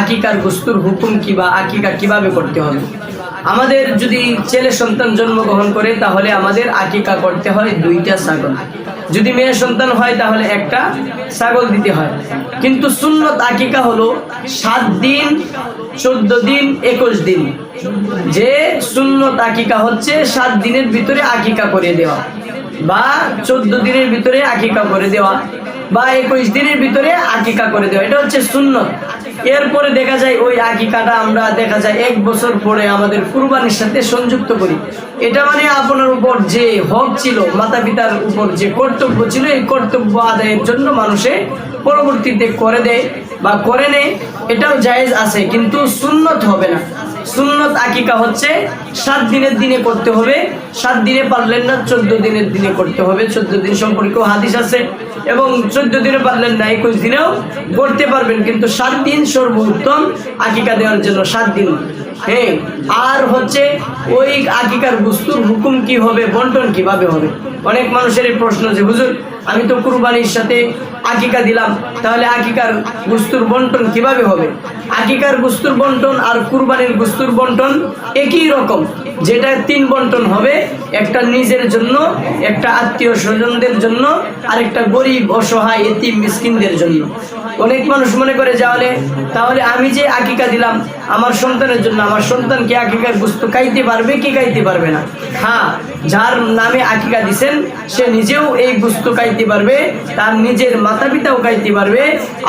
আকিকার গোস্তুর হুকুম কি বা আকিকা কিভাবে করতে হবে। আমাদের যদি ছেলে সন্তান জন্মগ্রহণ করে তাহলে আমাদের আকিকা করতে হয় 2টা ছাগল, যদি মেয়ে সন্তান হয় তাহলে একটা ছাগল দিতে হয়। কিন্তু সুন্নত আকিকা হলো 7 দিন, 14 দিন, 21 দিন। যে সুন্নত আকিকা হচ্ছে 7 দিনের ভিতরে আকিকা করে দেওয়া, বা 14 দিনের ভিতরে আকিকা করে দেওয়া, বা 21 দিনের ভিতরে আকিকা করে দেওয়া, এটা হচ্ছে সুন্নত। এরপরে দেখা যায় ওই আকিকাটা আমরা দেখা যায় 1 বছর পরে আমাদের কুরবানির সাথে সংযুক্ত করি। এটা মানে আপনার উপর যে হক ছিল, মাতা পিতার উপর যে কর্তব্য ছিল, এই কর্তব্য আদায়ের জন্য মানুষে পরবর্তীতে করে দেয় বা করে নেয়, এটাও জায়েজ আছে, কিন্তু সুন্নত হবে না। সুন্নত আকিকা হচ্ছে 7 দিনের দিনে করতে হবে, 7 দিনে পারলেন না 14 দিনের দিনে করতে হবে। 14 দিন সম্পর্কেও হাদিস আছে, এবং 14 দিনে পারলেন না 21 দিনেও করতে পারবেন, কিন্তু 7 দিন সর্বোত্তম আকিকা দেওয়ার জন্য, 7 দিন। হ্যাঁ, আর হচ্ছে ওই আকিকার বস্তুর হুকুম কি হবে, বন্টন কিভাবে হবে। অনেক মানুষের এই প্রশ্ন যে হুজুর আমি তো কুরবানির সাথে আকিকা দিলাম, তাহলে আকিকার বস্তুর বন্টন কিভাবে হবে। আকিকার বস্তুর বন্টন আর কুরবানির বস্তুর বন্টন একই রকম, যেটা 3 বন্টন হবে, একটা নিজের জন্য, একটা আত্মীয় স্বজনদের জন্য, আর একটা গরিব অসহায় এতিম মিসকিনদের জন্য। অনেক মানুষ মনে করে তাহলে আমি যে আকিকা দিলাম আমার সন্তানের জন্য, আমার সন্তান কি আকিকার বস্তু খাইতে পারবে কি খাইতে পারবে না। হ্যাঁ, যার নামে আকিকা দিছেন সে নিজেও এই বস্তু খাইতে পারবে, তার নিজের মাতা পিতাও খাইতে পারবে,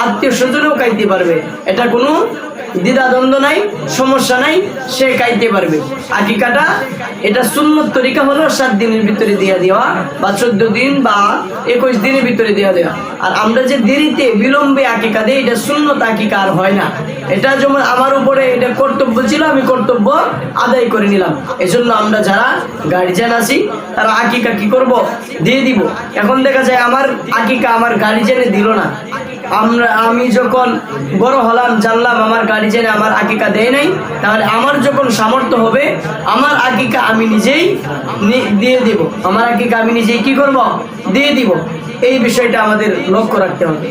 আত্মীয় স্বজনও খাইতে পারবে, এটা কোনো দ্বিধাদ্বন্দ্ব নাই, সমস্যা নাই, সে খাইতে পারবে। আকিকাটা এটা সুন্নত তরিকা হলো 7 দিনের ভিতরে দিয়ে দেওয়া, বা 14 দিন বা 21 দিনের ভিতরে দিয়ে দেওয়া। আর আমরা যে দেরিতে বিলম্বে আকিকা দেই, এটা সুন্নত আকিকা আর হয় না। এটা যেমন আমার উপরে এটা কর্তব্য ছিল, আমি কর্তব্য আদায় করে নিলাম। এজন্য আমরা যারা গার্জিয়ান আছি তারা আকিকা কি করব, দিয়ে দিব। এখন দেখা যায় আমার আকিকা আমার গার্জিয়ানে দিল না, আমি যখন বড় হলাম জানলাম আমার গার্জিয়ানে আমার আকিকা দেয় নাই, তাহলে আমার যখন সামর্থ্য হবে আমার আকিকা আমি নিজেই দিয়ে দিব, আমার আকিকা আমি নিজেই কি করব, দিয়ে দিব। এই বিষয়টা আমাদের লক্ষ্য রাখতে হবে।